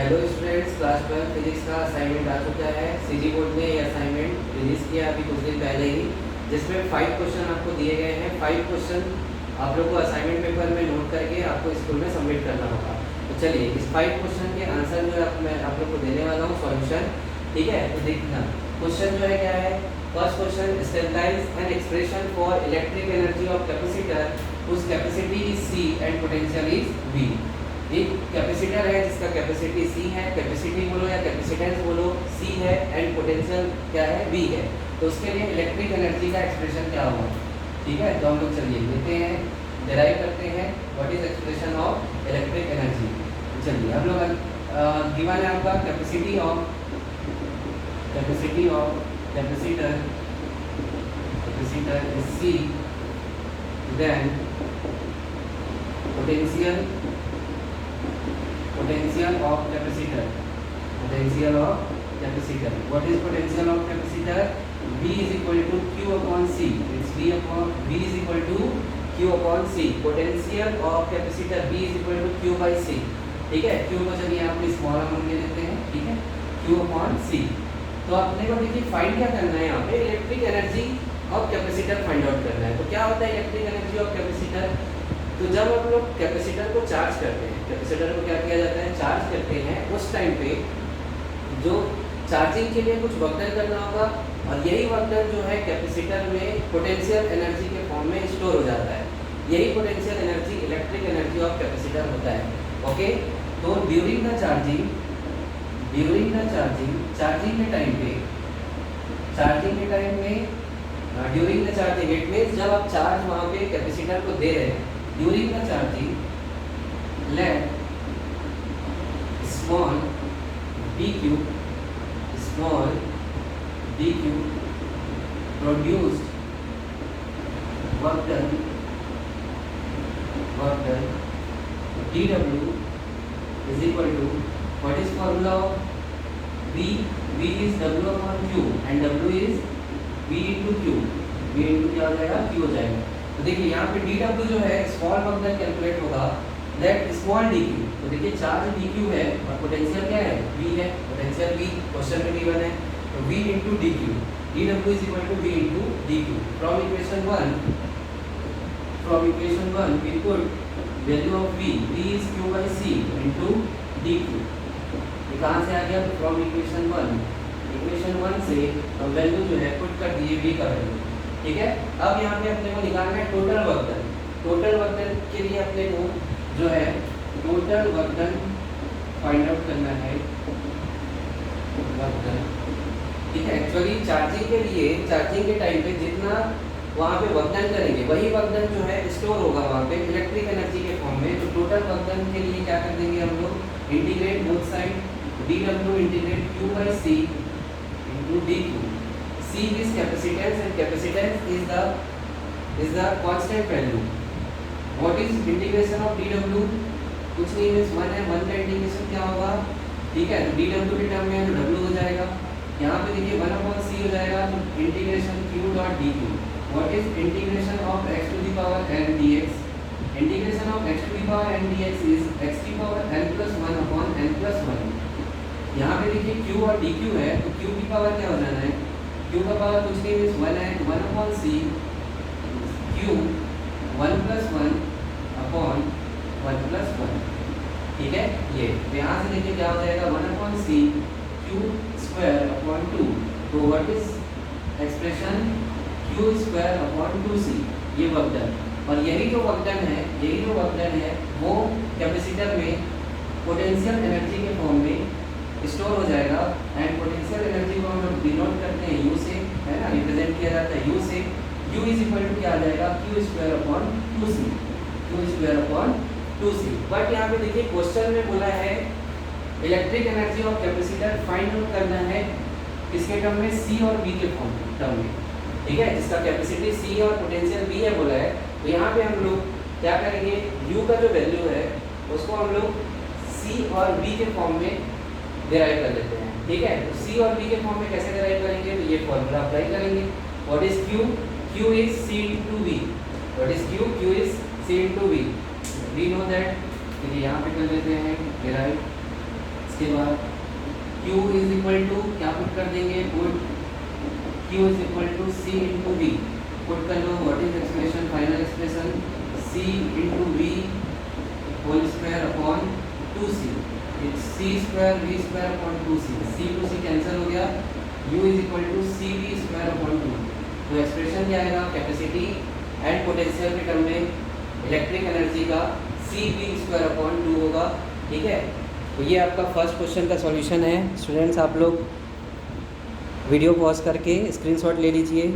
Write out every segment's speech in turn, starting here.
Hello students, class 12 physics का assignment आ चुका है। सीजी बोर्ड ने ये असाइनमेंट रिलीज़ किया अभी कुछ दिन पहले ही, जिसमें 5 क्वेश्चन आपको दिए गए हैं। 5 क्वेश्चन आप लोग को असाइनमेंट पेपर में नोट करके आपको स्कूल में सबमिट करना होगा। तो चलिए इस 5 क्वेश्चन के आंसर जो है मैं आप लोग को देने वाला हूँ सॉल्यूशन। ठीक है, तो देखना क्वेश्चन जो है क्या है। First question, establish an expression for electric energy of capacitor whose capacity is C and potential is V। एक कैपेसिटर है जिसका कैपेसिटी C है, कैपेसिटी बोलो या कैपेसिटेंस बोलो, C है एंड पोटेंशियल क्या है, V है। तो उसके लिए इलेक्ट्रिक एनर्जी का एक्सप्रेशन क्या होगा। ठीक है, तो हम लोग चलिए लेते हैं, डिराइव करते हैं what is expression of electric energy. चलिए हम लोग गिवन है आपका capacity of capacitor is C, then potential of capacitor, what is potential of capacitor? V is equal to Q upon C, it's V is equal to Q upon C। potential of capacitor V is equal to Q by C। ठीक है, Q को चलिए यहाँ पे small amount ले लेते हैं। ठीक है, Q upon C। तो अपने को देखिए फाइंड क्या करना है, यहाँ पे electric energy of capacitor find out करना है। तो क्या होता है इलेक्ट्रिक एनर्जी ऑफ कैपेसिटर? तो जब हम लोग कैपेसिटर को चार्ज करते हैं, कैपेसिटर को क्या किया जाता है, चार्ज करते हैं, उस टाइम पे जो चार्जिंग के लिए कुछ वर्क डन करना होगा, और यही वर्क डन जो है कैपेसिटर में पोटेंशियल एनर्जी के फॉर्म में स्टोर हो जाता है। यही potential energy electric energy of capacitor होता है। ओके, तो ड्यूरिंग द चार्जिंग चार्जिंग के टाइम में during the charging it means जब आप चार्ज वहाँ पे कैपेसिटर को दे रहे हैं, during the charging let small dq produced work done dw is equal to what is formula of V is W upon Q and W is V into Q। V into क्या हो जाएगा, Q हो जाएगा। तो देखिए यहाँ पे dW जो है स्मॉल वर्क डन कैलकुलेट होगा दैट स्मॉल dq। तो देखिए चार्ज dq है और पोटेंशियल क्या है, V है, पोटेंशियल V क्वेश्चन में गिवन है। तो V into dq, dW is equal to V into dq। From equation 1 we put value of V is Q by C into dq। ये कहाँ से आ गया, तो फ्रॉम इक्वेशन 1 से वैल्यू जो है पुट कर दिए V का वैल्यू। ठीक है, अब यहाँ पे अपने को निकालना है टोटल वर्क डन के लिए अपने को जो है total work done find out करना है, वर्क डन। ठीक है, एक्चुअली चार्जिंग के टाइम पे जितना वहाँ पे वर्क डन करेंगे वही वर्क डन जो है स्टोर होगा वहाँ पे इलेक्ट्रिक एनर्जी के फॉर्म में। तो टोटल वर्क डन के लिए क्या कर देंगे हम लोग, integrate both side, dw integrate Q by C into dq। C is capacitance and capacitance is the constant value। what is integration of dw? कुछ नहीं, मीन्स 1 है, 1 का इंटीग्रेशन क्या होगा। ठीक है, तो dw के टर्म में तो w हो जाएगा, यहाँ पे देखिए 1 upon C हो जाएगा, तो integration Q dot dq। what is integration of x to the power n dx? integration of x to the power n dx is x to the power n plus 1 upon n plus 1। यहाँ पे देखिए Q और dq है, तो Q की power क्या हो जाना है, Q का पावर कुछ नहीं, मीन्स 1 है, 1 upon C Q 1 plus 1 upon 1 plus 1। ठीक है, ये तो यहाँ से देखिए क्या हो जाएगा, 1 upon C Q square upon 2। तो what is expression, Q square upon 2C, ये वर्क डन। और यही जो वर्क डन है वो कैपेसिटर में पोटेंशियल एनर्जी के फॉर्म में स्टोर हो जाएगा। एंड पोटेंशियल एनर्जी को हम लोग डिनोट करते हैं U से, है ना, रिप्रेजेंट किया जाता है U से। U इज इक्वल टू क्या आ जाएगा, Q square upon 2C। But यहाँ पे देखिए क्वेश्चन में बोला है electric energy of capacitor find out करना है किसके टर्म में, C और V के फॉर्म टर्म में। ठीक है, जिसका कैपेसिटी C और पोटेंशियल V है बोला है। तो यहाँ पे हम लोग क्या करेंगे, U का जो वैल्यू है उसको हम लोग C और V के फॉर्म में डिराइव कर लेते हैं। ठीक है, तो C और V के फॉर्म में कैसे डिराइव करेंगे, तो ये फॉर्मूला अप्लाई करेंगे। What is Q? Q is C into V। What is Q? Q is C into V। We know that, चलिए यहाँ पे कर लेते हैं डिराइव। इसके बाद Q इज इक्वल टू क्या पुट कर देंगे, put Q is equal to C into V, put कर लो what is expression, final expression C into V whole square upon 2C, C square V square upon 2C, C to C cancel हो गया, U is equal to CV square upon 2। तो expression क्या आएगा, capacity and potential के term में electric energy का CV square upon 2 होगा। ठीक है, तो ये आपका फर्स्ट क्वेश्चन का सॉल्यूशन है। स्टूडेंट्स आप लोग वीडियो पॉज करके स्क्रीनशॉट ले लीजिए।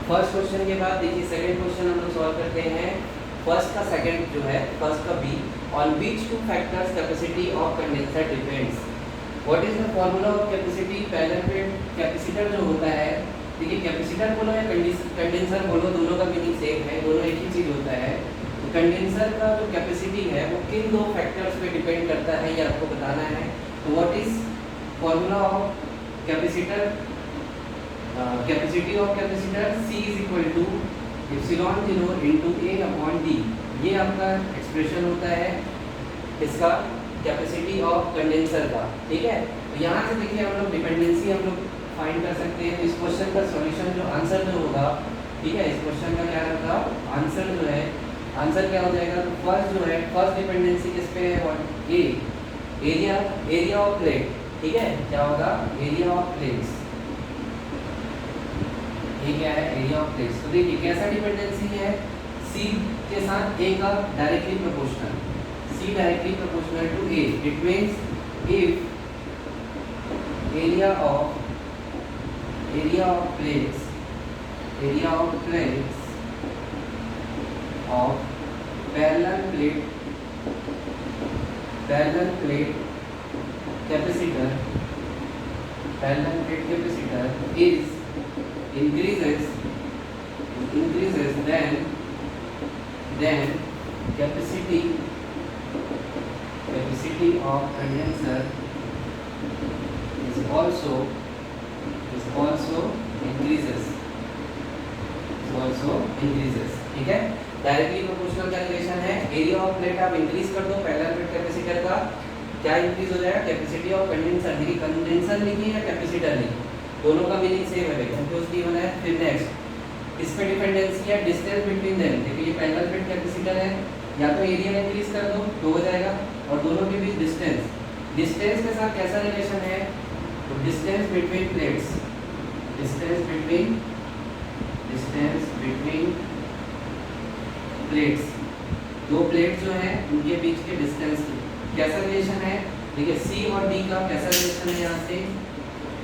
फर्स्ट क्वेश्चन के बाद देखिए सेकंड क्वेश्चन हम लोग सॉल्व करते हैं। फर्स्ट का सेकंड जो है, फर्स्ट का B, on which two factors capacity of condenser depends. What is the formula of capacity. पहले पे कैपेसिटर जो होता है, देखिए कैपेसिटर बोलो या कंडेंसर बोलो, दोनों का मीनिंग सेम है, दोनों एक ही चीज़ होता है। तो कंडेंसर का जो कैपेसिटी है वो किन दो फैक्टर्स पे डिपेंड करता है, ये आपको बताना है। तो what is formula of capacitor, capacity of capacitor C is equal to epsilon 0 into A upon D। ये आपका एक्सप्रेशन होता है इसका कैपेसिटी ऑफ कंडेंसर का। ठीक है, तो यहाँ से देखिए हम लोग डिपेंडेंसी हम लोग फाइंड कर सकते हैं। इस क्वेश्चन का सॉल्यूशन जो आंसर जो होगा, ठीक है, इस क्वेश्चन का क्या होगा आंसर जो है, आंसर क्या हो जाएगा। तो फर्स्ट जो है, फर्स्ट डिपेंडेंसी किस पे है, ए, एरिया ऑफ प्लेट। ठीक है, क्या होगा, एरिया ऑफ प्लेट्स। ये क्या है, एरिया ऑफ प्लेट्स। तो देखिए कैसा डिपेंडेंसी है, C के साथ A का directly proportional, C directly proportional to A। It means if area of plates of parallel plate capacitor is increases then capacity of condenser is also increases। ठीक है, directly proportional का relation है। Area of plate आप increase कर दो parallel plate capacitor का, क्या increase हो जाएगा, कैपेसिटी ऑफ कंडेंसर। देखिए कंडेंसर लिखिए या कैपेसिटर लिखिए, दोनों का मीनिंग सेम है, कंफ्यूज नहीं होना है। फिर नेक्स्ट इस पे डिपेंडेंसी है डिस्टेंस बिटवीन देम। देखिए ये पैरेलल प्लेट कैपेसिटर है, या तो एरिया इंक्रीज कर दो तो हो जाएगा, और दोनों के बीच डिस्टेंस के साथ कैसा रिलेशन है, तो distance between plates, distance between plates, दो प्लेट जो है उनके बीच के डिस्टेंस कैसा रिलेशन है। देखिए C और D का कैसा रिलेशन है, यहाँ से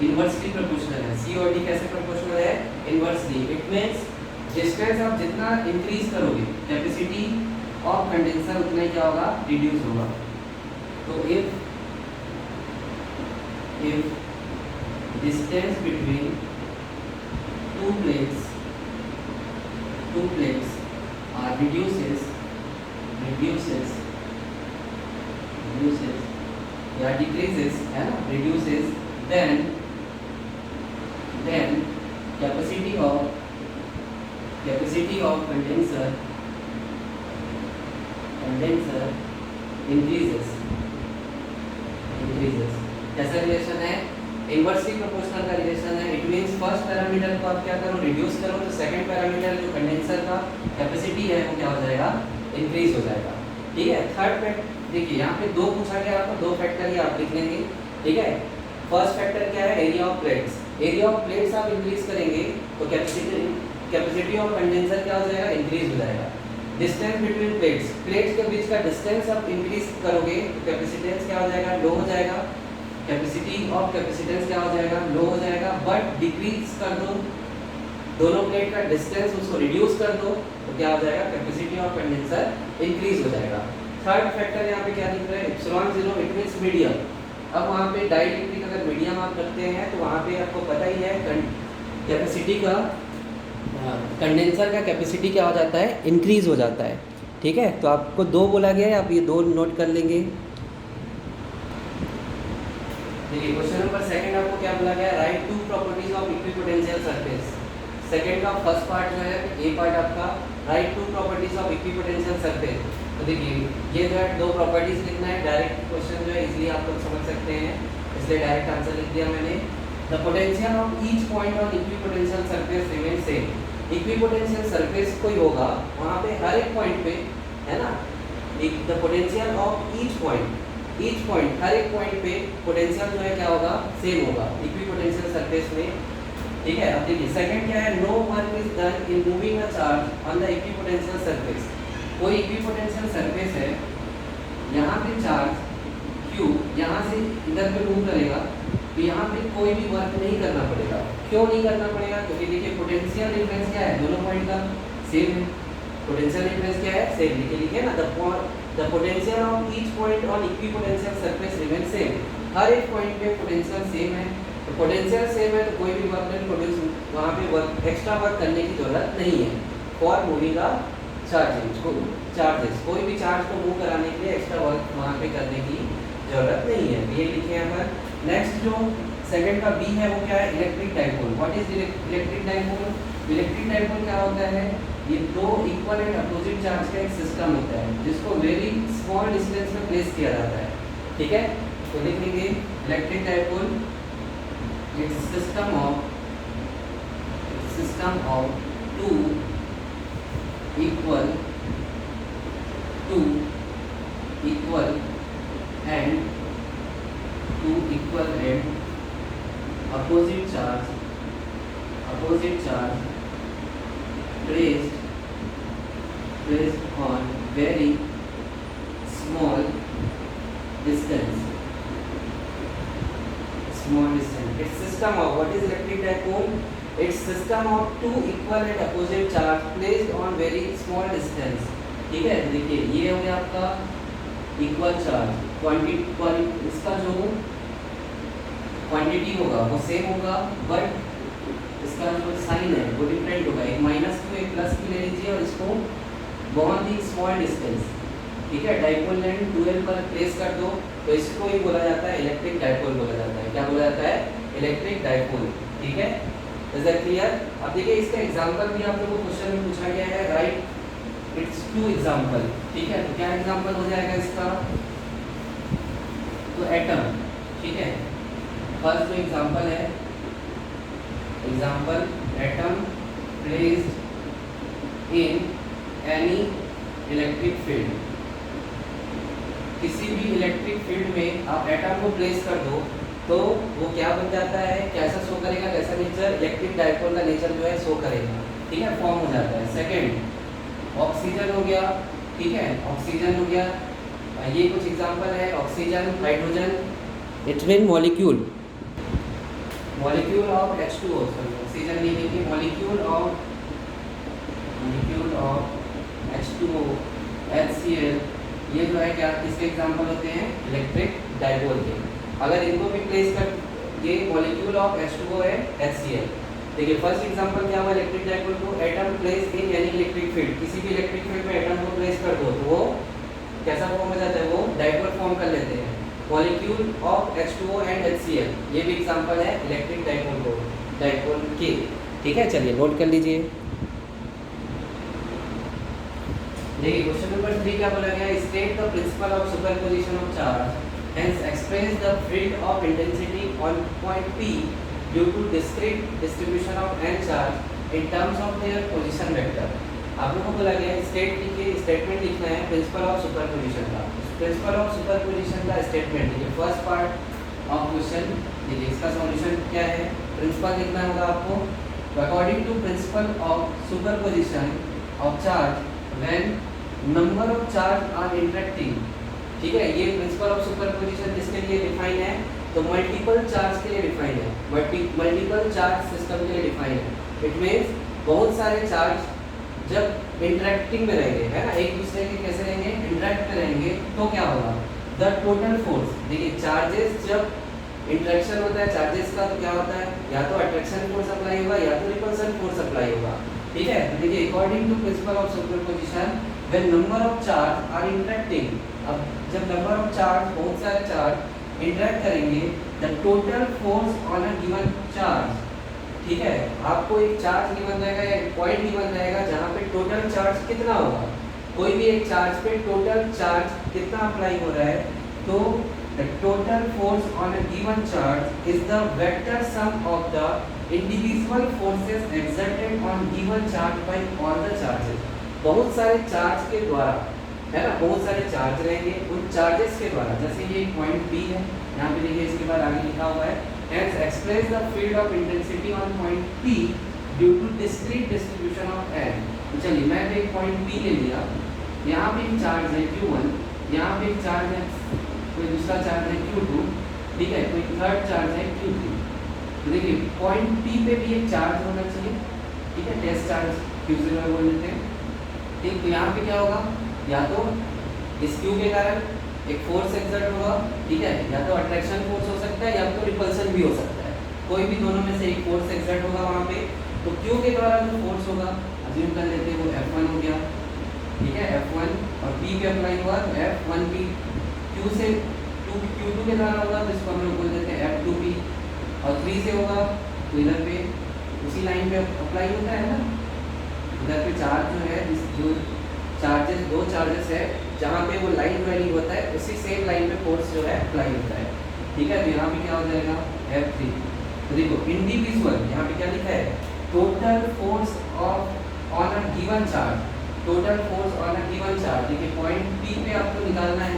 इनवर्सली प्रोपोर्शनल है। C और D कैसे प्रोपोर्शनल है, इनवर्सली। इट मींस डिस्टेंस आप जितना इंक्रीज करोगे कैपेसिटी ऑफ कंडेंसर उतना ही क्या होगा, रिड्यूस होगा। तो if distance between two plates reduces या decreases, है ना, reduces, then capacity of condenser increases। कैसा रिलेशन है, इनवर्सली प्रोपोर्शनल का रिलेशन है। इट मींस फर्स्ट पैरामीटर को आप क्या करो, रिड्यूस करो, तो सेकंड पैरामीटर जो कंडेंसर का कैपेसिटी है वो क्या हो जाएगा, इंक्रीज हो जाएगा। ठीक है, थर्ड फैक्टर देखिए यहाँ पे दो पूछा गया आपको, दो फैक्टर ही आप लिख लेंगे। ठीक है, फर्स्ट फैक्टर क्या है, area of plates. Area of plates आप इंक्रीज करेंगे तो कैपेसिटी ऑफ कंडेंसर क्या हो जाएगा, इंक्रीज हो जाएगा। डिस्टेंस बिटवीन प्लेट्स के बीच का डिस्टेंस आप इंक्रीज करोगे तो कैपेसिटेंस क्या हो जाएगा, लो हो जाएगा। कैपेसिटी ऑफ कैपेसिटेंस क्या हो जाएगा, लो हो जाएगा। बट डिक्रीज कर दो दोनों प्लेट का डिस्टेंस, उसको रिड्यूस कर दो तो क्या हो जाएगा, कैपेसिटी ऑफ कंडेंसर इंक्रीज हो जाएगा। थर्ड फैक्टर यहाँ पे क्या दिख रहा है, एप्सिलॉन 0, इट मींस मीडियम। अब वहाँ पे डाइलेक्ट्रिक अगर मीडियम आप करते हैं तो वहाँ पे आपको पता ही है कैपेसिटी का, कंडेंसर का कैपेसिटी क्या हो जाता है, इंक्रीज हो जाता है। ठीक है, तो आपको दो बोला गया है, आप ये दो नोट कर लेंगे। देखिए क्वेश्चन नंबर सेकंड आपको क्या बोला गया, write two properties of equipotential surface. Second का फर्स्ट पार्ट जो है, ए पार्ट आपका write two properties of equipotential surface. तो देखिए ये जो है दो प्रॉपर्टीज लिखना है, डायरेक्ट क्वेश्चन जो है इसलिए आप लोग समझ सकते हैं, इसलिए डायरेक्ट आंसर लिख दिया मैंने। The potential of each point on equipotential surface remain same. Equipotential surface कोई होगा वहाँ पे हर एक पॉइंट पे, है ना, the potential of each point हर एक पॉइंट पे पोटेंशियल जो है क्या होगा, सेम होगा इक्विपोटेंशियल सरफेस में। ठीक है, अब देखिए सेकंड क्या है, no work is done in moving a charge on the equipotential surface. कोई इक्विपोटेंशियल सरफेस है, यहाँ पे चार्ज Q यहाँ से इधर पे मूव करेगा, तो यहाँ पे कोई भी वर्क नहीं करना पड़ेगा। क्यों नहीं करना पड़ेगा, क्योंकि देखिए पोटेंशियल डिफरेंस क्या है, दोनों पॉइंट का सेम है। पोटेंशियल डिफरेंस क्या है, सेम लिखे ना, the potential of each point on equipotential surface remain same. हर एक पॉइंट पे पोटेंशियल सेम है, तो पोटेंशियल सेम है तो कोई भी वर्क नहीं प्रोड्यूस, वहाँ पे वर्क एक्स्ट्रा वर्क करने की जरूरत नहीं है फॉर मूविंग का चार्जेस। कोई भी चार्ज को मूव कराने के लिए एक्स्ट्रा वर्क वहाँ पे करने की जरूरत नहीं है, ये लिखे यहाँ पर। नेक्स्ट जो सेकंड का बी है वो क्या है, electric dipole. What is electric dipole? Electric dipole क्या होता है, ये दो इक्वल एंड अपोजिट चार्ज का एक सिस्टम होता है जिसको वेरी स्मॉल डिस्टेंस में प्लेस किया जाता है। ठीक है, तो लिख लेंगे electric dipole it's system of two equal and opposite charge placed on very small distance. Its system of, what is electric dipole? Its system of two equal and opposite charge placed on very small distance. ठीक है, देखिए ये हो गया आपका equal charge, quantity इसका जो quantity होगा वो सेम होगा, बट इसका जो साइन है वो डिफरेंट होगा। एक माइनस क्यू एक प्लस क्यू ले लीजिए और इसको बहुत ही स्मॉल डिस्टेंस, ठीक है, डाइपोल लाइन 12 पर प्लेस कर दो, तो इसको ही बोला जाता है इलेक्ट्रिक डाइपोल बोला जाता है। क्या बोला जाता है, इलेक्ट्रिक डाइपोल। ठीक है, इज दैट क्लियर? अब देखिए इसका एग्जांपल भी आप लोगों को क्वेश्चन में पूछा गया है, राइट इट्स टू एग्जांपल। ठीक है, तो क्या एग्जांपल हो जाएगा इसका, तो एटम। ठीक है, फर्स्ट जो एग्जांपल है, example atom placed in any electric field. किसी भी इलेक्ट्रिक फील्ड में आप एटम को प्लेस कर दो तो वो क्या बन जाता है, कैसा शो करेगा, कैसा नेचर, इलेक्ट्रिक डाइपोल का नेचर जो है शो करेगा। ठीक है, फॉर्म हो जाता है। सेकंड ऑक्सीजन हो गया। ठीक है, ऑक्सीजन हो गया, ये कुछ एग्जांपल है, oxygen, hydrogen, it mean molecule of H2O, sorry oxygen नहीं लिखिए, मॉलिक्यूल ऑफ H2O, HCl, ये जो है क्या किसके एग्जांपल होते हैं, इलेक्ट्रिक डाइपोल के। अगर इनको भी प्लेस कर, ये मॉलिक्यूल ऑफ H2O है, HCl। देखिए फर्स्ट एग्जांपल क्या हुआ, इलेक्ट्रिक डाइपोल को atom place in any electric field. किसी भी इलेक्ट्रिक फील्ड में एटम को प्लेस कर दो तो वो कैसा फॉर्म हो जाता है, वो डाइपोल फॉर्म कर लेते हैं, molecule of H2O and HCl। ये भी एग्जांपल है इलेक्ट्रिक डाइपोल के। ठीक है, चलिए नोट कर लीजिए। देखिए क्वेश्चन नंबर 3 क्या बोला गया, state the principal of superposition of charge, hence express the field of intensity on point P due to discrete distribution of n charge in terms of their position vector। आप लोगों को बोला गया state लिखिए, statement लिखना है principal of superposition का। Principal of superposition का स्टेटमेंट लिखिए, फर्स्ट पार्ट ऑफ क्वेश्चन। देखिए इसका सॉल्यूशन क्या है, प्रिंसिपल लिखना होगा आपको। तो according to principle of superposition of charge when number of charge are interacting. ठीक है, ये प्रिंसिपल ऑफ सुपरपोजिशन किसके लिए डिफाइन है, तो मल्टीपल चार्ज के लिए डिफाइन है, मल्टीपल चार्ज सिस्टम के लिए डिफाइन है। इट मीन्स बहुत सारे चार्ज जब इंटरेक्टिंग में रहेंगे, है ना, एक दूसरे के कैसे रहेंगे, इंटरेक्ट में रहेंगे, तो क्या होगा, द टोटल फोर्स। देखिए चार्जेस जब इंटरेक्शन होता है चार्जेस का, तो क्या होता है, या तो अट्रैक्शन फोर्स अप्लाई होगा या तो रिपल्सन फोर्स अप्लाई होगा। ठीक है, तो देखिए according to principle of superposition when number of charge are interacting, अब जब नंबर ऑफ चार्ज, बहुत सारे चार्ज इंटरेक्ट करेंगे, the total force on a given charge. ठीक है, आपको एक चार्ज गिवन रहेगा या एक पॉइंट गिवन रहेगा जहाँ पे टोटल चार्ज कितना होगा, कोई भी एक चार्ज पे टोटल चार्ज कितना अप्लाई हो रहा है, तो the total force on a given charge is the vector sum of the individual forces exerted on given charge by all the charges. बहुत सारे चार्ज के द्वारा, है ना, बहुत सारे चार्ज रहेंगे, उन चार्जेस के द्वारा, जैसे ये पॉइंट P है, यहाँ पे देखिए इसके बाद आगे लिखा हुआ है hence express the field of intensity on point P due to discrete distribution of n. तो चलिए मैं एक पॉइंट P ले लिया, यहाँ पे एक चार्ज है Q1, यहाँ पे एक चार्ज है, कोई दूसरा चार्ज है Q2, ठीक है, कोई थर्ड चार्ज है Q3। तो देखिए पॉइंट P पे भी एक चार्ज होना चाहिए, ठीक है, टेस्ट चार्ज Q0 बोल देते हैं, ठीक। तो यहाँ पे क्या होगा, या तो इस Q के कारण एक फोर्स एक्सर्ट होगा, ठीक है, या तो अट्रैक्शन फोर्स हो सकता है या तो रिपल्सन भी हो सकता है, कोई भी दोनों में से एक फोर्स एक्सर्ट होगा वहाँ पे। तो Q के द्वारा जो फोर्स होगा, अज्यूम कर लेते हैं वो F1 हो गया, ठीक है, F1, और P पे अप्लाई हुआ तो F1P। Q से Q2 के द्वारा होगा तो इसको हम लोग बोल देते हैं F2P, और 3 से होगा तो इधर पे उसी लाइन पे अप्लाई होता है ना, इधर पे चार्ज जो है, जो चार्जेस, दो चार्जेस है जहाँ पे वो लाइन ज्वाइनिंग होता है, उसी सेम लाइन पे फोर्स जो है अप्लाई होता है, ठीक है। तो यहाँ पे क्या हो जाएगा F3। तो देखो इंडिविजुअल, यहाँ पे क्या लिखा है, total force of on a given charge, total force on a given charge, देखिए पॉइंट P पे आपको निकालना है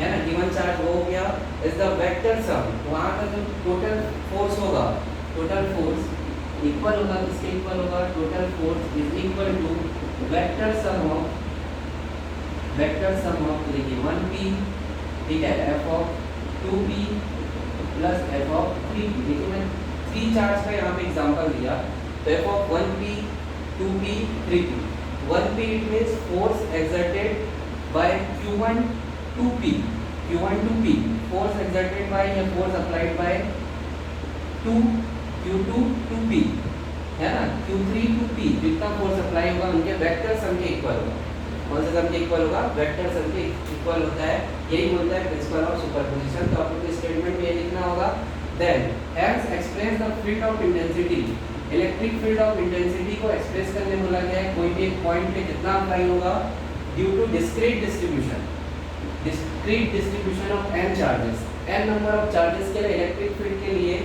ना, गिवन चार्ज हो गया इज द वेक्टर सम। वहाँ का जो टोटल फोर्स होगा, टोटल फोर्स इक्वल होगा, किसके इक्वल होगा, total force is equal to vector sum of, देखिए 1P, ठीक है, F of 2P plus F of 3P। देखिए मैं 3 चार्ज का यहाँ पे एग्जांपल दिया, तो F of 1P, 2P, 3P। 1P it means force exerted by Q1 to P, Q1 to P, force exerted by या force applied by Q2 to P, है ना, Q3 to P, जितना force applied होगा उनके vector sum के equal होगा। कौन से सम के इक्वल होगा, वेक्टर सम के इक्वल होता है, यही बोलता है प्रिंसिपल ऑफ सुपरपोजिशन। तो आपको स्टेटमेंट में ये लिखना होगा, then hence express the field of intensity, electric field of intensity को एक्सप्रेस करने बोला गया है, कोई भी एक पॉइंट पे कितना अप्लाई होगा, due to discrete distribution of n charges, n number of charges के लिए इलेक्ट्रिक फील्ड के लिए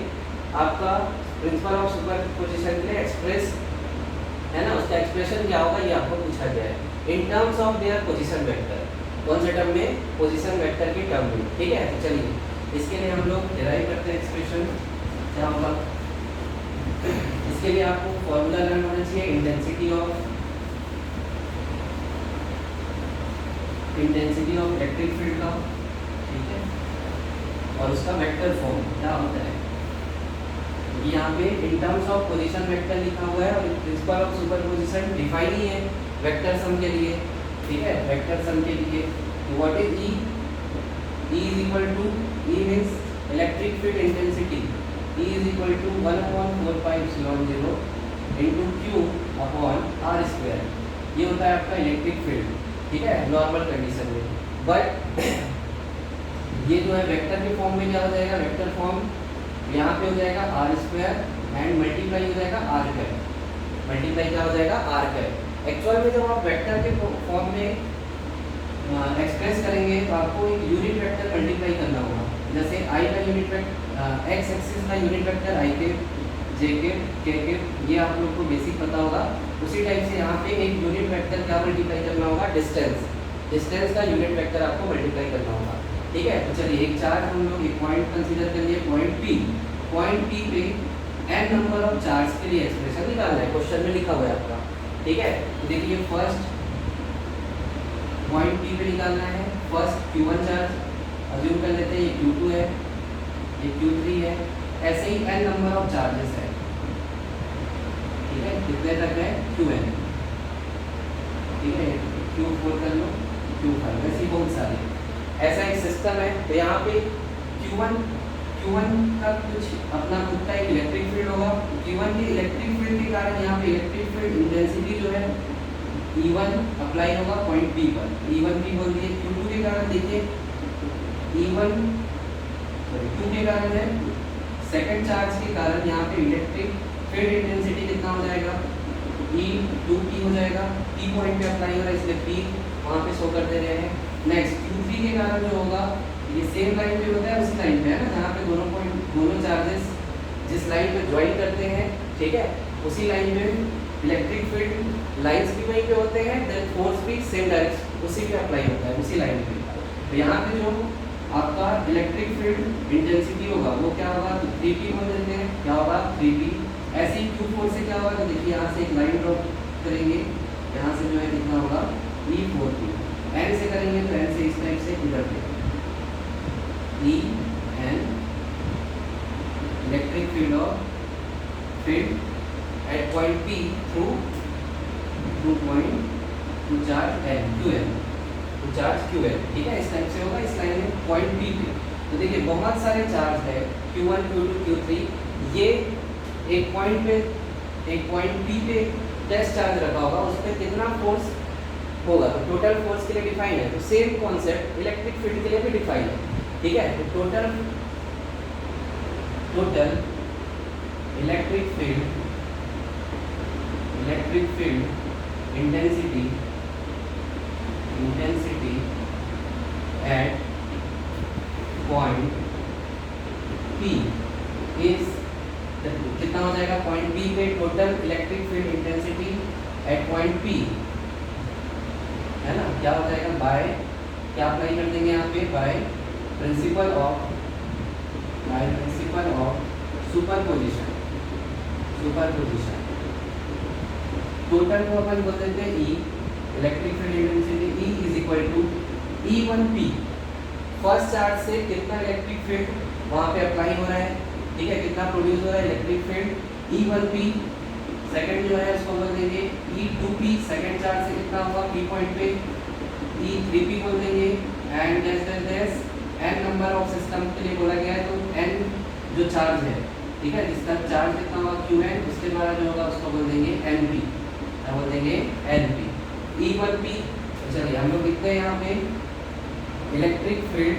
आपका प्रिंसिपल ऑफ सुपरपोजिशन के लिए एक्सप्रेस, है ना, उसका एक्सप्रेशन क्या होगा, ये आपको पूछा गया है in terms of their position vector. कौन से टर्म में, पोजीशन वेक्टर के टर्म में, ठीक है। तो चलिए इसके लिए हम लोग डिराइव करते हैं एक्सप्रेशन, क्या होगा, इसके लिए आपको फॉर्मूला लर्न होना चाहिए इंटेंसिटी ऑफ इलेक्ट्रिक फील्ड का, ठीक है, और उसका वेक्टर फॉर्म क्या होता है, यहाँ पे in terms of position vector लिखा हुआ है, और प्रिंसिपल ऑफ सुपरपोजिशन डिफाइन ही है वेक्टर सम के लिए, ठीक है, वेक्टर सम के लिए। तो what is E? E is equal to, E means electric field intensity, E is equal to 1/4πε0 into Q upon r², ये होता है आपका इलेक्ट्रिक फील्ड, ठीक है, नॉर्मल कंडीशन में। बट ये जो है वेक्टर के फॉर्म में क्या हो जाएगा, वेक्टर फॉर्म यहाँ पे हो जाएगा r² एंड मल्टीप्लाई हो जाएगा r², मल्टीप्लाई क्या हो जाएगा r²। एक्चुअल में जब आप वेक्टर के फॉर्म में एक्सप्रेस करेंगे तो आपको एक यूनिट वेक्टर मल्टीप्लाई करना होगा, जैसे i का यूनिट वेक्टर, x एक्सिस का यूनिट वेक्टर i के, j के, k के, ये आप लोग को बेसिक पता होगा। उसी टाइप से यहाँ पे एक यूनिट वेक्टर क्या मल्टीप्लाई करना होगा, डिस्टेंस का यूनिट वेक्टर आपको मल्टीप्लाई करना होगा, ठीक है। तो चलिए एक चार्ज हम लोग एक पॉइंट कंसीडर कर लिए, पॉइंट P पे n नंबर ऑफ चार्ज के लिए एक्सप्रेशन निकालना है, क्वेश्चन में लिखा हुआ है आपका, ठीक है। तो देखिए फर्स्ट पॉइंट P पे निकालना है, फर्स्ट Q1 चार्ज, अज्यूम कर लेते हैं ये Q2 है, ये Q3 है, ऐसे ही n नंबर ऑफ चार्जेस है, ठीक है, कितने तक है, Qn, ठीक है, Q4 कर लो, Q5, वैसे ही बहुत सारे, ऐसा एक सिस्टम है। तो यहाँ पे Q1 का कुछ अपना खुद का एक इलेक्ट्रिक फील्ड होगा, Q1 के इलेक्ट्रिक फील्ड के कारण यहाँ पे इलेक्ट्रिक फील्ड इंटेंसिटी जो है E1 अप्लाई होगा पॉइंट P पर, E1 भी बोल दिए। Q2 के कारण देखिए E1 Q के कारण है, सेकंड चार्ज के कारण यहाँ पे इलेक्ट्रिक फील्ड इंटेंसिटी कितना हो जाएगा, E2P हो जाएगा, P पॉइंट पे अप्लाई हो रहा है इसलिए P वहाँ पे शो कर दे रहे हैं। नेक्स्ट Q3 के कारण जो होगा ये सेम लाइन पे होता है, उसी लाइन पे है ना जहाँ पे दोनों चार्जेस जिस लाइन पे ज्वाइन करते हैं, ठीक है, उसी लाइन में इलेक्ट्रिक फील्ड लाइंस भी वहीं पे होते हैं, देन फोर्स भी सेम डायरेक्शन उसी पे अप्लाई होता है, उसी लाइन पे। तो यहाँ पे जो आपका इलेक्ट्रिक फील्ड इंटेंसिटी होगा वो क्या होगा, तो 3p बोल देते हैं, क्या होगा 3p। ऐसे ही Q4 से क्या होगा, तो देखिए यहाँ से एक लाइन ड्रॉप करेंगे, यहाँ से जो है कितना होगा E4p। n से करेंगे तो n से इस टाइप से इधर पे E n electric field at point P through point to charge n Qn, to charge Qn, ठीक है, इस टाइप से होगा इस लाइन में पॉइंट P पे। तो देखिए बहुत सारे चार्ज है Q1 Q2 Q3, ये एक पॉइंट P पे टेस्ट चार्ज रखा होगा, उस पर कितना फोर्स होगा, तो टोटल फोर्स के लिए डिफाइन है। तो सेम कॉन्सेप्ट इलेक्ट्रिक फील्ड के लिए भी डिफाइन है, ठीक है। तो total electric field intensity at point P is कितना हो जाएगा, पॉइंट P पे total electric field intensity at point P है ना, क्या हो जाएगा, बाय क्या अप्लाई कर देंगे यहाँ पे, by principle of superposition. Total को अपन बोल देते हैं E, electric field intensity E is equal to E1P। First charge से कितना इलेक्ट्रिक फील्ड वहाँ पे अप्लाई हो रहा है, ठीक है, कितना प्रोड्यूस हो रहा है इलेक्ट्रिक फील्ड E1P। सेकंड जो है उसको बोल देंगे E2P, सेकंड चार्ज से कितना होगा P पॉइंट पे E3P बोल देंगे। And this n number of system के लिए बोला गया है, तो n जो चार्ज है, ठीक है, जिसका चार्ज कितना होगा Qn, उसके द्वारा जो होगा उसको बोल देंगे Np, क्या बोल देंगे Np। E1P, चलिए हम लोग लिखते हैं यहाँ पे electric field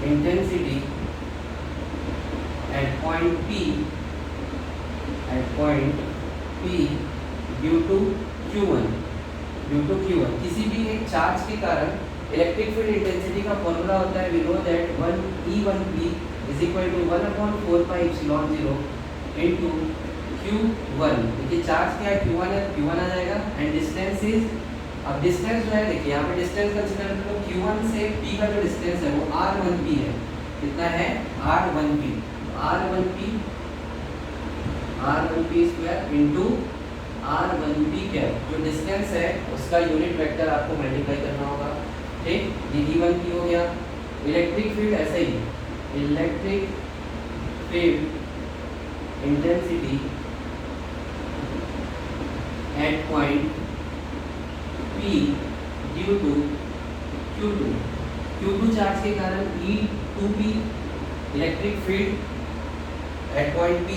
intensity at point P due to Q1। किसी भी एक चार्ज के कारण इलेक्ट्रिक फील्ड इंटेंसिटी का फॉर्मूला होता है, we know that 1E1P is equal to 1/4 pi epsilon 0 into Q1। देखिए चार्ज क्या है, Q1 है, Q1 आ जाएगा। एंड डिस्टेंस इज, अब डिस्टेंस जो है देखिए यहाँ पे डिस्टेंस कंसीडर करो, Q1 से P का जो डिस्टेंस है वो R1P है, कितना है R1P, R1P square into R1P cap. जो डिस्टेंस है उसका यूनिट वेक्टर आपको मल्टीप्लाई करना होगा, ठीक, ये E1P हो गया। इलेक्ट्रिक फील्ड ऐसे ही, electric field intensity at point P due to Q2 charge के कारण E2P electric field at point P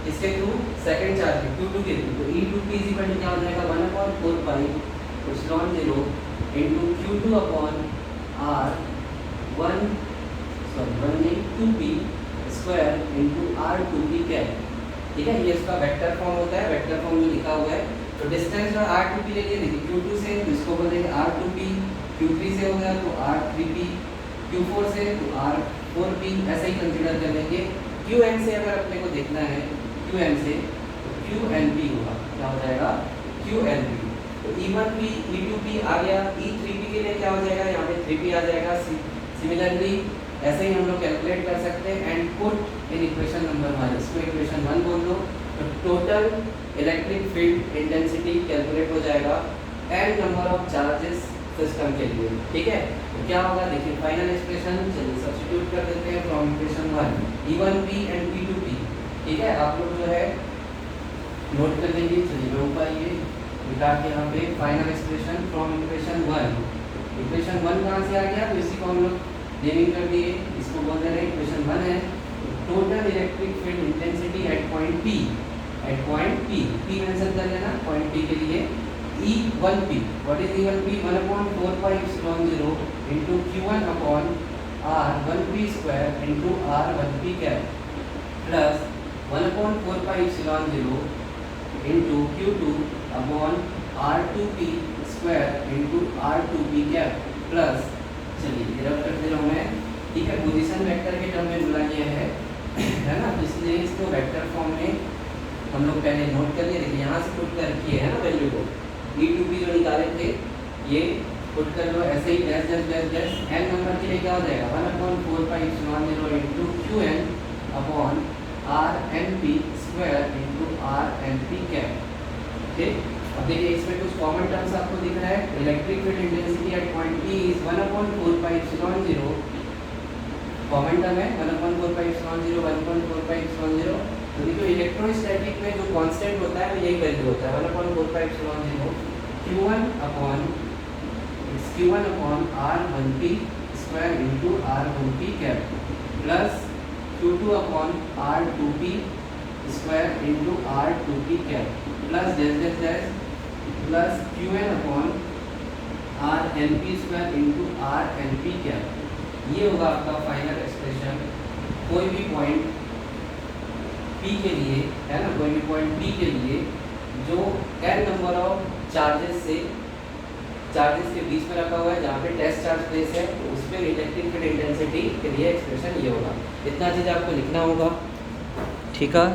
इसके थ्रू सेकंड चार्ज Q2 के थ्रू, तो E2P इज इक्वल टू क्या हो जाएगा 1/4 pi epsilon 0 into Q2 upon R2P square into R2P cap, ठीक है। ये इसका वेक्टर फॉर्म होता है, वेक्टर फॉर्म जो लिखा हुआ है। तो डिस्टेंस जो R2P ले लिए, देखिए Q2 से तो इसको बोल देंगे R2P, Q3 से हो गया तो R3P, Q4 से तो R4P, ऐसे ही कंसीडर कर लेंगे। Qn से अगर अपने को देखना है, Qn से तो QnP होगा, क्या हो जाएगा QnP। तो E1P E2P आ गया, E3P के लिए क्या हो जाएगा, यहाँ पे 3P आ जाएगा। सिमिलरली ऐसे ही हम लोग कैलकुलेट कर सकते हैं and put in equation number 1, इसको इक्वेशन 1 बोल दो। तो total electric field intensity calculate हो जाएगा n number of charges system के लिए, ठीक है। तो क्या होगा देखिए फाइनल एक्सप्रेशन, चलिए सब्स्टिट्यूट कर देते हैं from equation 1 E1P and E2P, ठीक है। आप लोग जो है नोट कर लेंगे, चलिए मैं ऊपर ये लिखा के यहाँ पे final expression from equation 1। Equation 1 कहाँ से आ गया, तो इसी को हम लोग नेमिंग कर दिए, इसको बोल रहे हैं इक्वेशन 1 है total electric field intensity at point P mention कर लेना पॉइंट P के लिए। E1P, what is E1P, 1/4 pi epsilon 0 into Q1 upon R1P square into R1P cap plus 1/4 pi epsilon 0 into Q2 upon R2P square into R2P cap plus, चलिए रब कर दे रहा हूँ मैं, ठीक है, पोजीशन वेक्टर के टर्म में बुला लिया है ना, तो इसलिए इसको वेक्टर फॉर्म में हम लोग पहले नोट कर लिए। देखिए यहाँ से पुट कर रखी है ना वैल्यू को, E2P जो निकाले थे ये पुट कर लो ऐसे ही, dash dash dash dash n number के लिए क्या हो जाएगा 1/4π0 into Qn upon RnP square into RnP cap. ठीक, अब देखिए इसमें कुछ कॉमन टर्म्स आपको दिख रहा है। Electric field intensity at point P is 1/4π0, common term है 1/4π0 1/4π0। तो देखो इलेक्ट्रोस्टैटिक में जो कांस्टेंट होता है वो यही वैल्यू होता है 1/4π0 Q1 upon R1P square into R1P cap plus Q2 upon R2P square into R2P cap plus dash dash dash plus Qn upon RnP square into RnP cap. ये होगा आपका फाइनल एक्सप्रेशन कोई भी पॉइंट P के लिए, है ना, कोई भी पॉइंट P के लिए जो n नंबर ऑफ चार्जेस के बीच में रखा हुआ है, जहाँ पे टेस्ट चार्ज प्लेस है, तो उस पर इलेक्ट्रिक फील्ड इंटेंसिटी के लिए एक्सप्रेशन ये होगा। इतना चीज़ आपको लिखना होगा, ठीक है।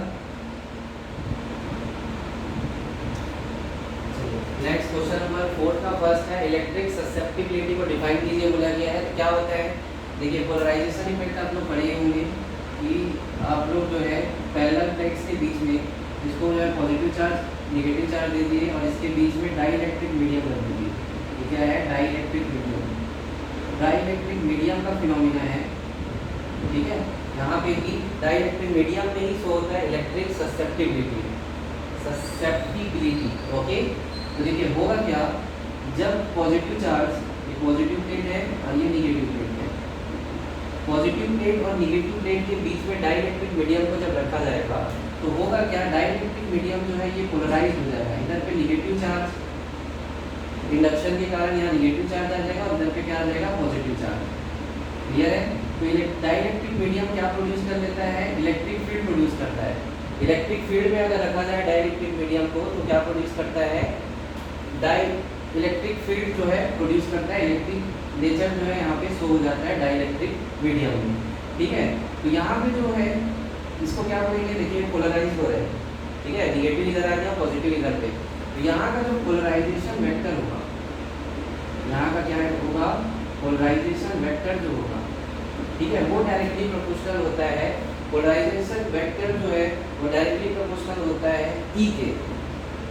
नेक्स्ट क्वेश्चन नंबर 4 का फर्स्ट है, इलेक्ट्रिक ससेप्टिबिलिटी को डिफाइन कीजिए बोला गया है। तो क्या होता है, देखिए पोलराइजेशन इफेक्ट आप लोग पढ़े होंगे कि आप लोग जो है पैरेलल प्लेट्स के बीच में इसको जो है पॉजिटिव चार्ज नेगेटिव चार्ज दे दिए और इसके बीच में डाइलेक्ट्रिक मीडियम रख दीजिए। ये क्या है, डाइलेक्ट्रिक मीडियम। डाइलेक्ट्रिक मीडियम का फिनोमिना है, ठीक है। यहाँ पे ही डाइलेक्ट्रिक मीडियम में ही शो होता है इलेक्ट्रिक ससेप्टिबिलिटी, ओके। तो देखिए होगा क्या, जब पॉजिटिव चार्ज, ये पॉजिटिव प्लेट है और ये नेगेटिव प्लेट है, पॉजिटिव प्लेट और नेगेटिव प्लेट के बीच में डाइलेक्ट्रिक मीडियम को जब रखा जाएगा तो होगा क्या, डाइलेक्ट्रिक मीडियम जो है ये पोलराइज हो जाएगा। इधर पे नेगेटिव चार्ज इंडक्शन के कारण यहाँ नेगेटिव चार्ज आ जाएगा और इधर पे क्या आ जाएगा, पॉजिटिव चार्ज। क्लियर है। तो डाइलेक्ट्रिक मीडियम क्या प्रोड्यूस कर लेता है, इलेक्ट्रिक फील्ड प्रोड्यूस करता है। इलेक्ट्रिक फील्ड में अगर रखा जाए डाइलेक्ट्रिक मीडियम को तो क्या प्रोड्यूस करता है, इलेक्ट्रिक फील्ड जो है प्रोड्यूस करता है, इलेक्ट्रिक नेचर जो है यहाँ पे शो हो जाता है डाइलेक्ट्रिक मीडियम में, ठीक है। तो यहाँ पे जो है इसको क्या बोलेंगे, देखिए पोलराइज हो रहा है, ठीक है, निगेटिव इधर आ गया, पॉजिटिव इधर पे। तो यहाँ का जो पोलराइजेशन वेक्टर होगा, यहाँ का क्या होगा, पोलराइजेशन वेक्टर जो होगा, ठीक है, वो डायरेक्टली प्रोपोर्शनल होता है। पोलराइजेशन वेक्टर जो है वो डायरेक्टली प्रोपोर्शनल होता है ई के,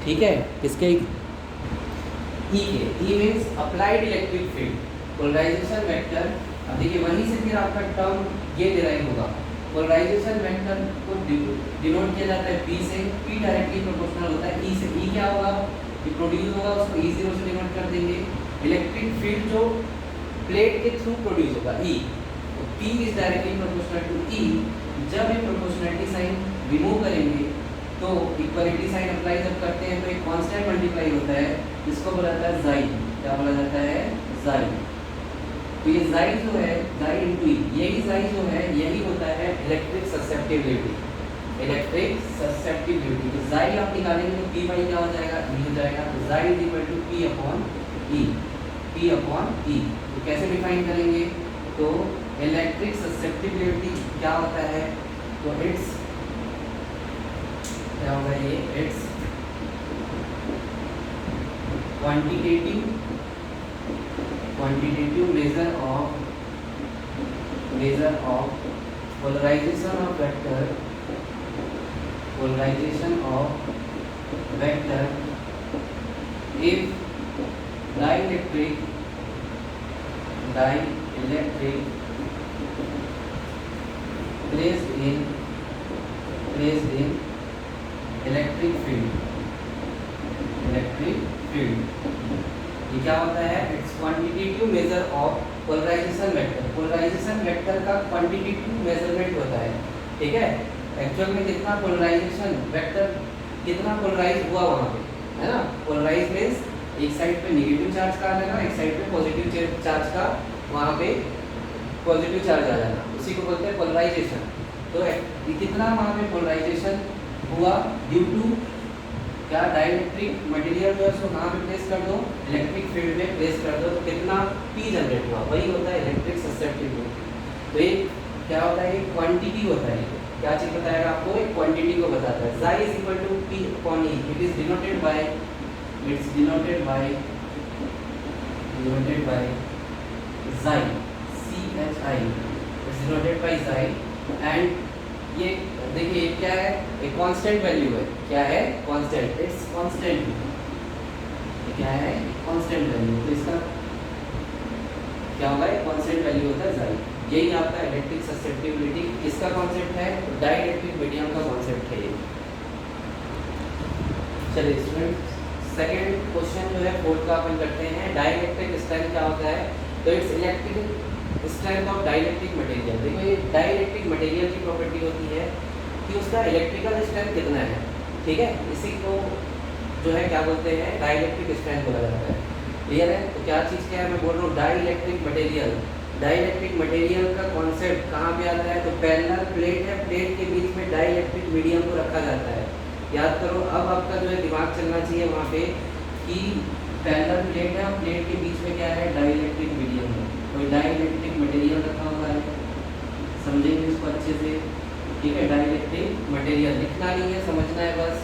ठीक है, किसके, ई के। E means applied electric field. Polarization vector, अब देखिए वहीं से फिर आपका टर्म ये डिराइव होगा। पोलराइजेशन वेक्टर को डिनोट किया जाता है P से, P डायरेक्टली प्रोपोर्शनल होता है E से। E क्या होगा, ये प्रोड्यूस होगा, उसको E0 से डिनोट कर देंगे। इलेक्ट्रिक फील्ड जो प्लेट के थ्रू प्रोड्यूस होगा E, तो P is directly proportional to E। जब ये प्रोपोर्शनलिटी साइन रिमूव करेंगे तो इक्वलिटी साइन अप्लाई जब करते हैं तो एक कांस्टेंट मल्टीप्लाई होता है, जिसको बोला जाता है जाई। क्या बोला जाता है, जाई। तो ये जाई जो है, जाई इनटू ई, यही जाई जो है यही होता है इलेक्ट्रिक ससेप्टिबिलिटी। इलेक्ट्रिक ससेप्टिबिलिटी, तो जाई आप निकालेंगे तो पी बाई क्या हो जाएगा, ई हो जाएगा। तो जाई is equal to p upon e, p upon e. तो कैसे डिफाइन करेंगे, तो इलेक्ट्रिक ससेप्टिबिलिटी क्या होता है, तो इट्स क्या होगा, ये it's quantitative measure of polarization of vector if dielectric placed in electric field। ये क्या होता है, it's quantitative measure of polarization vector. Polarization vector का क्वांटिटेटिव मेजरमेंट होता है, ठीक है। एक्चुअल में कितना पोलराइजेशन वेक्टर, कितना पोलराइज हुआ वहाँ पे, है ना। पोलराइज मीन्स एक साइड पे नेगेटिव चार्ज का आ जाना, एक साइड पे पॉजिटिव चार्ज का, वहाँ पे पॉजिटिव चार्ज आ जाना, उसी को बोलते हैं पोलराइजेशन। तो ये कितना वहाँ पे पोलराइजेशन हुआ ड्यू टू क्या डाइलेक्ट्रिक मटेरियल जो है उसको कहाँ पे प्लेस कर दो, इलेक्ट्रिक फील्ड में प्लेस कर दो, तो कितना P जनरेट हुआ, वही होता है इलेक्ट्रिक ससेप्टिबिलिटी। तो ये क्या होता है, एक क्वांटिटी होता है, क्या चीज़ बताएगा आपको, एक क्वांटिटी को बताता है। Psi is equal to P upon E, it is denoted by Xi, CHI, it's denoted by Xi। And ये देखिए ये क्या है, एक कांस्टेंट वैल्यू है, क्या है, कांस्टेंट, इट्स कांस्टेंट, क्या है, कांस्टेंट वैल्यू। तो इसका क्या होगा, एक कांस्टेंट वैल्यू होता है Xi। यही आपका इलेक्ट्रिक ससेप्टिबिलिटी किसका कॉन्सेप्ट है, डाइलेक्ट्रिक मीडियम का कॉन्सेप्ट है ये। चलिए स्टूडेंट सेकंड क्वेश्चन जो है फोर्थ का अपन करते हैं। डाइलेक्ट्रिक स्ट्रेंथ क्या होता है, तो it's electric strength of dielectric material. देखो ये डाइलेक्ट्रिक मटेरियल की प्रॉपर्टी होती है कि उसका इलेक्ट्रिकल स्ट्रेंथ कितना है, ठीक है, इसी को जो है क्या बोलते हैं, डाइलेक्ट्रिक स्ट्रेंथ बोला जाता है। क्लियर है, तो क्या चीज़ क्या है, मैं बोल रहा हूँ डाइलेक्ट्रिक मटेरियल। डाइलेक्ट्रिक मटेरियल का कॉन्सेप्ट कहाँ पे आता है, तो पैरेलल प्लेट है, प्लेट के बीच में डाइलेक्ट्रिक मीडियम को रखा जाता है। याद करो, अब आपका जो है दिमाग चलना चाहिए वहाँ पे कि पैरेलल प्लेट है और प्लेट के बीच में क्या है, डाइलेक्ट्रिक मीडियम है, कोई डाइलेक्ट्रिक मटेरियल रखा हुआ है, समझेंगे इसको अच्छे से, ठीक है। डाइलेक्ट्रिक मटेरियल लिखना नहीं है, समझना है बस।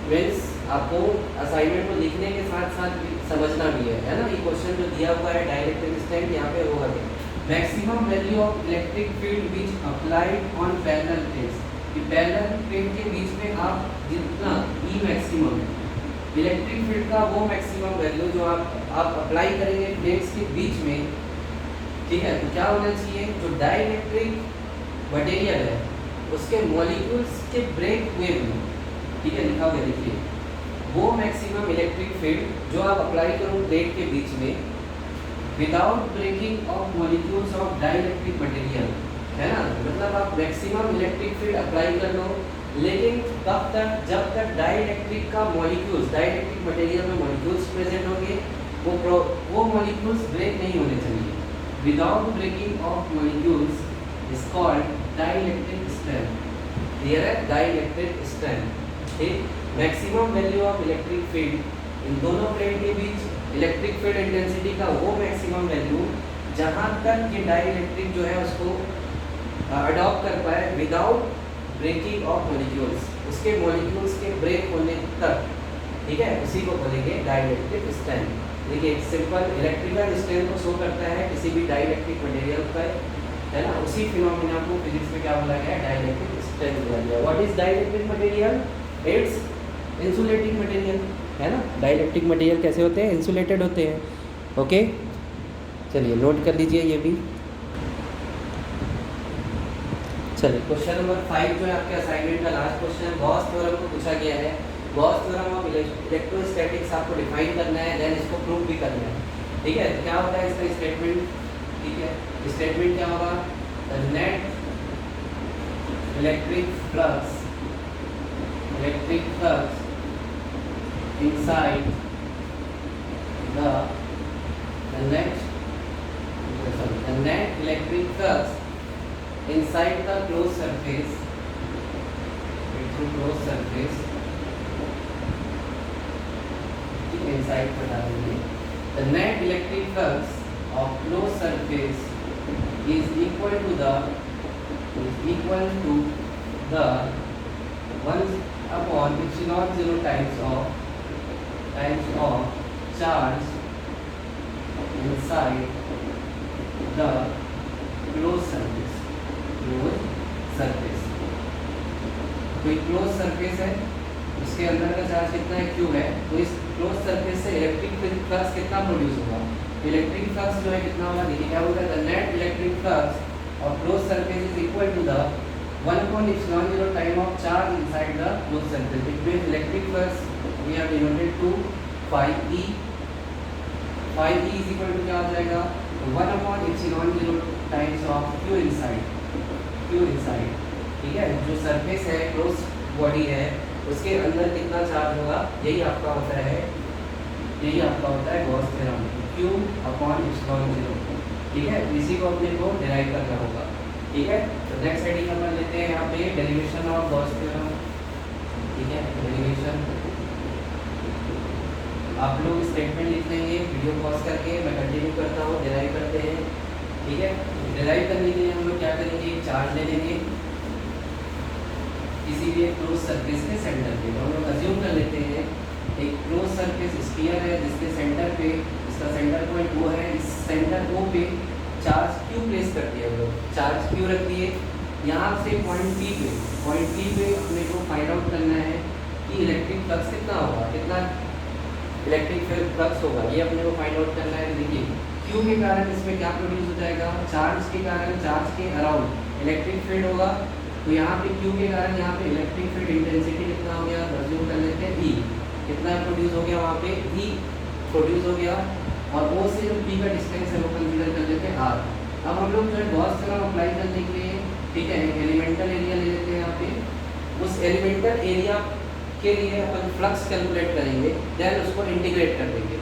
मीन्स आपको असाइनमेंट को लिखने के साथ साथ समझना भी है ना। ये क्वेश्चन जो दिया हुआ है डाइलेक्ट्रिक स्ट्रेंथ, यहाँ पे होगा कि maximum value of electric field which applied on parallel plates, कि पैरेलल प्लेट के बीच में आप जितना ई मैक्सिमम इलेक्ट्रिक फील्ड का वो मैक्सिमम वैल्यू जो आप अप्लाई करेंगे प्लेट्स के बीच में, ठीक है, तो क्या होना चाहिए, जो डाइलेक्ट्रिक मटेरियल है उसके मॉलिक्यूल्स के ब्रेक हुए हुए, ठीक है, लिखा हुआ देखिए, वो मैक्सिमम इलेक्ट्रिक फील्ड जो आप अप्लाई करो प्लेट के बीच में without breaking of molecules of dielectric material, है ना। मतलब आप मैक्सिमम इलेक्ट्रिक फील्ड अप्लाई कर लो, लेकिन कब तक, जब तक डाइलेक्ट्रिक का मॉलिक्यूल्स, डाइलेक्ट्रिक मटेरियल में मॉलिक्यूल्स प्रेजेंट होंगे, वो मॉलिक्यूल्स ब्रेक नहीं होने चाहिए। Without breaking of molecules is called dielectric strength. Clear है, डाइलेक्ट्रिक स्ट्रेंथ, ठीक। Maximum value of electric field इन दोनों प्लेट के बीच इलेक्ट्रिक फील्ड इंटेंसिटी का वो मैक्सिमम वैल्यू जहाँ तक कि डाइलेक्ट्रिक जो है उसको अडॉप्ट कर पाए विदाउट ब्रेकिंग ऑफ मॉलिक्यूल्स, उसके मॉलिक्यूल्स के ब्रेक होने तक, ठीक है, उसी को बोलेंगे डाइलेक्ट्रिक स्ट्रेंथ। देखिए एक सिंपल इलेक्ट्रिकल स्ट्रेंथ को शो करता है किसी भी डाइलेक्ट्रिक मटेरियल पर, है ना। उसी फिनोमिना को फिजिक्स में क्या बोला गया है, डाइलेक्ट्रिक स्ट्रेंथ बोला गया। What is dielectric material, it's insulating material, है ना। डाइलेक्ट्रिक मटेरियल कैसे होते हैं, इंसुलेटेड होते हैं, ओके। चलिए नोट कर लीजिए ये भी। चलिए क्वेश्चन नंबर 5 जो है आपके असाइनमेंट का लास्ट क्वेश्चन, गॉस थ्योरम को पूछा गया है। गॉस थ्योरम ऑफ इलेक्ट्रोस्टैटिक्स आपको डिफाइन करना है, देन इसको प्रूव भी करना है, ठीक है। क्या होता है इसका स्टेटमेंट, ठीक है, स्टेटमेंट क्या होगा, the net electric flux inside the net electric flux inside the closed surface inside the net electric flux of closed surface is equal to the 1 upon epsilon 0 times of charge inside the closed surface। कोई close surface है, उसके अंदर का charge कितना है, Q है, तो इस क्लोज सरफेस से इलेक्ट्रिक फ्लक्स कितना प्रोड्यूस होगा, इलेक्ट्रिक फ्लक्स जो है कितना होगा, देखिए क्या बोलता है, the net electric flux of close surface is equal to the 1 upon epsilon 0 time of charge inside the closed surface, which means electric flux we have denoted to phi e is equal to क्या हो जाएगा, 1 upon epsilon 0 times of q inside, ठीक है। जो surface है, close body है, उसके अंदर कितना चार्ज होगा, यही आपका होता है Gauss theorem, q upon epsilon 0, ठीक है। इसी को अपने को डिराइव करना होगा, ठीक है। तो नेक्स्ट हेडिंग अपन लेते हैं यहाँ पे डेरिवेशन ऑफ गॉस थ्योरम, ठीक है, डेरिवेशन आप लोग स्टेटमेंट लिख लेंगे, वीडियो पॉज करके मैं कंटिन्यू करता हूँ, डिराइव करते हैं। ठीक है, डिराइव करने के लिए हम लोग क्या करेंगे, एक चार्ज ले लेंगे किसी भी एक क्लोज सरफेस के सेंटर पे। तो हम लोग अज्यूम कर लेते हैं एक क्लोज सरफेस स्फीयर है जिसके सेंटर पे, इसका सेंटर पॉइंट वो है, इस सेंटर ओ पे चार्ज क्यू प्लेस कर दिया हम लोग, चार्ज क्यू रख दिए। यहाँ से पॉइंट पी पे अपने को फाइंड आउट करना है कि इलेक्ट्रिक फ्लक्स कितना होगा, कितना इलेक्ट्रिक फ्लक्स होगा, ये अपने को फाइंड आउट करना है। देखिए क्यू के कारण इसमें क्या प्रोड्यूस हो जाएगा, चार्ज के कारण, चार्ज के अराउंड इलेक्ट्रिक फील्ड होगा। तो यहाँ पे क्यू के कारण यहाँ पे इलेक्ट्रिक फील्ड इंटेंसिटी कितना हो गया, अज्यूम कर लेते हैं ई, कितना प्रोड्यूस हो गया, वहाँ पे ई प्रोड्यूस हो गया। और ओ से जो पी का डिस्टेंस है वो कंसीडर कर लेते हैं आर। अब हम लोग जो है गॉस थ्योरम अप्लाई करने के लिए, ठीक है, एक एलिमेंटल एरिया ले लेते हैं यहाँ पे। उस एलिमेंटल एरिया के लिए अपन फ्लक्स कैलकुलेट करेंगे, देन उसको इंटीग्रेट कर देंगे।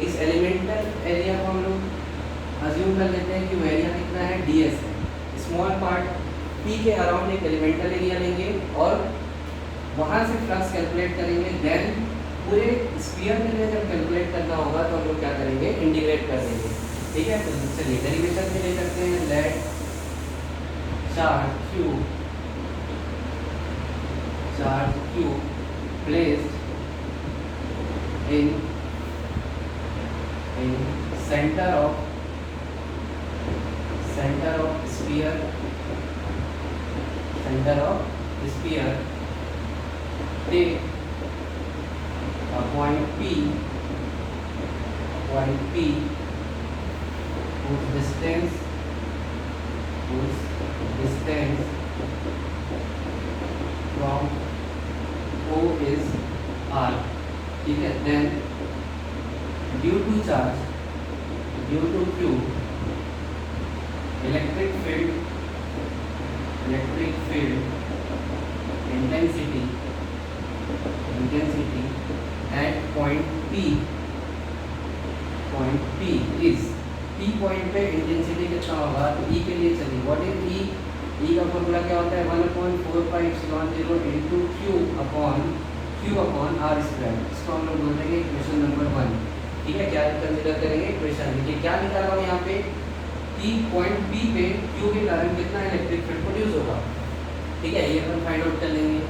इस एलिमेंटल एरिया को हम लोग अज्यूम कर लेते हैं कि वो एरिया कितना है, ds है। स्मॉल पार्ट p के अराउंड एक एलिमेंटल एरिया लेंगे और वहाँ से फ्लक्स कैलकुलेट करेंगे। देन पूरे स्फीयर के लिए जब कैलकुलेट करना होगा तो हम लोग क्या करेंगे, इंटीग्रेट कर देंगे। ठीक है, तो चलिए डेरिवेशन में ले सकते हैं, let charge q placed in center of sphere, take a point P whose distance from O is R। ठीक है, then due to Q electric field intensity at point P is P point पे intensity कितना होगा, तो E के लिए चलिए, what is E? E का फॉर्मूला क्या होता है, 1/4πε0 into Q upon R square. इसको हम लोग बोल देंगे इक्वेशन नंबर 1। ठीक है, क्या कंसीडर करेंगे, इक्वेशन। देखिए क्या लिखा रहा हूँ यहाँ पे कि पॉइंट P पे Q के कारण कितना इलेक्ट्रिक फील्ड प्रोड्यूस होगा। ठीक है, ये अपन फाइंड आउट कर लेंगे।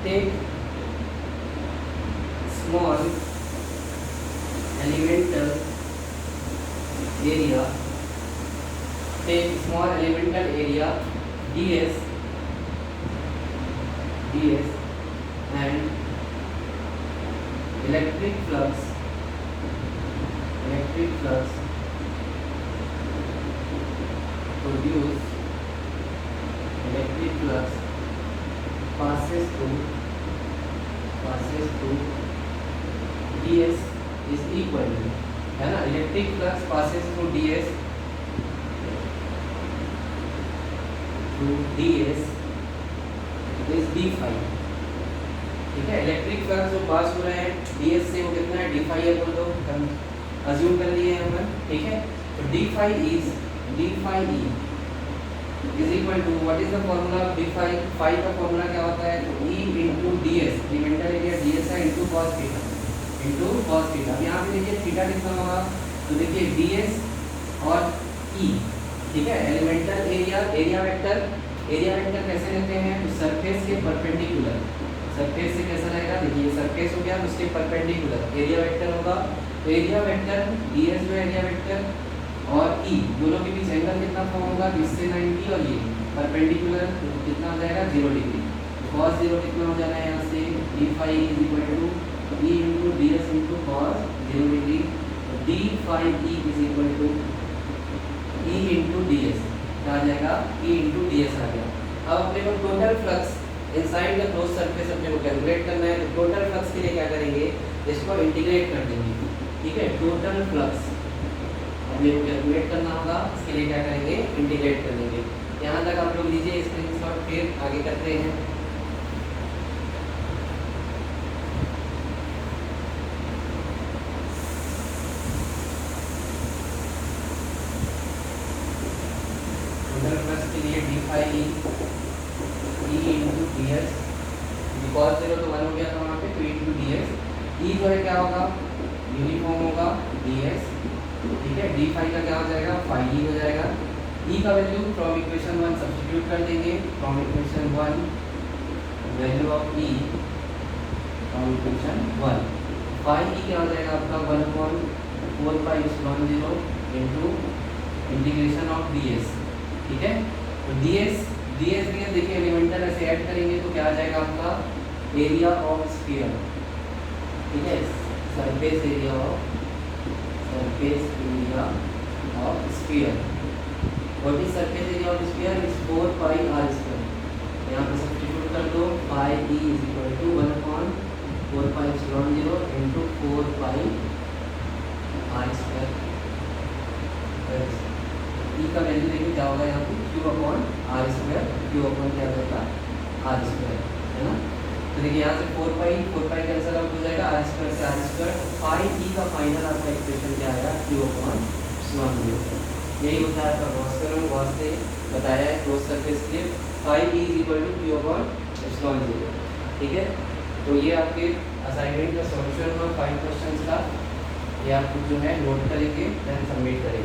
Take small elemental area ds and electric flux passes through ds is equal to, है ना, electric flux passes through ds is d phi. ठीक है, इलेक्ट्रिक फ्लक्स जो पास हो रहा है ds से वो कितना है, d फाई है, बोल दो, हम अज्यूम कर लिए हैं अपन। ठीक है, तो d phi e is equal to, what is the formula of d phi? Phi का फॉर्मूला क्या होता है, तो e into ds, elemental area ds है, into cos थीटा। अब यहाँ पे देखिए थीटा कितना होगा, तो देखिए ds और e। ठीक है, एलिमेंटल एरिया वेक्टर कैसे लेते हैं, तो सरफेस के परपेंडिकुलर, सरफेस से कैसा रहेगा, देखिए सरफेस हो गया तो उसके परपेंडिकुलर एरिया वेक्टर होगा। तो एरिया वेक्टर ds जो एरिया वेक्टर और e दोनों के बीच एंगल कितना फॉर्म होगा, तो इससे 90 और ये परपेंडिकुलर कितना हो जाएगा, 0 डिग्री। cos 0 कितना हो जाना है, यहाँ से d phi is equal to e into ds into cos 0 degree. d phi e is equal to e into ds, क्या आ जाएगा, e into ds आ गया। अब अपने को total flux inside the close surface अपने को कैलकुलेट करना है। तो टोटल फ्लक्स के लिए क्या करेंगे, इसको इंटीग्रेट कर देंगे। ठीक है, टोटल फ्लक्स अपने को कैलकुलेट करना होगा, इसके लिए क्या करेंगे, इंटीग्रेट कर देंगे। यहाँ तक आप लोग लीजिए स्क्रीनशॉट, फिर आगे करते हैं। टोटल फ्लक्स के लिए D phi E into D S, because 0 तो 1 हो गया था वहाँ पे, तो इंटू डी एस। ई जो है क्या होगा, यूनिफॉर्म होगा ds, ठीक है। डी फाई का क्या हो जाएगा, फाई ई हो जाएगा। ई का वैल्यू फ्रॉम इक्वेशन 1 सब्स्टिट्यूट कर देंगे, from equation 1 value of E from equation 1 phi E क्या हो जाएगा आपका 1/4 pi epsilon 0 into integration of ds, ठीक है। तो ds में देखिए एलिमेंटल ऐसे ऐड करेंगे तो क्या आ जाएगा आपका एरिया ऑफ स्फीयर, ठीक है। Surface area of sphere. What is surface area of sphere is 4 pi r square. यहाँ पे सब्स्टिट्यूट कर दो, pi e is equal to 1/4 pi epsilon 0 into 4 pi r square. E का वैल्यू देखिए क्या होगा यहाँ पे q upon r square, q upon क्या होगा आर स्क्वायर, है ना। तो देखिए यहाँ से 4 पाई कैंसिल आउट हो जाएगा, आर स्क्वायर से आर स्क्वायर। फाई ई का फाइनल आपका एक्सप्रेशन क्या आएगा, क्यू अपॉन एप्सिलॉन 0। यही होता है आपका गॉस थ्योरम। गॉस ने बताया है क्लोज सरफेस के लिए phi E is equal to Q upon epsilon 0, ठीक है। तो ये आपके असाइनमेंट का सॉल्यूशन हुआ 5 क्वेश्चंस का। ये आप जो है नोट करेंगे, देन सबमिट करेंगे।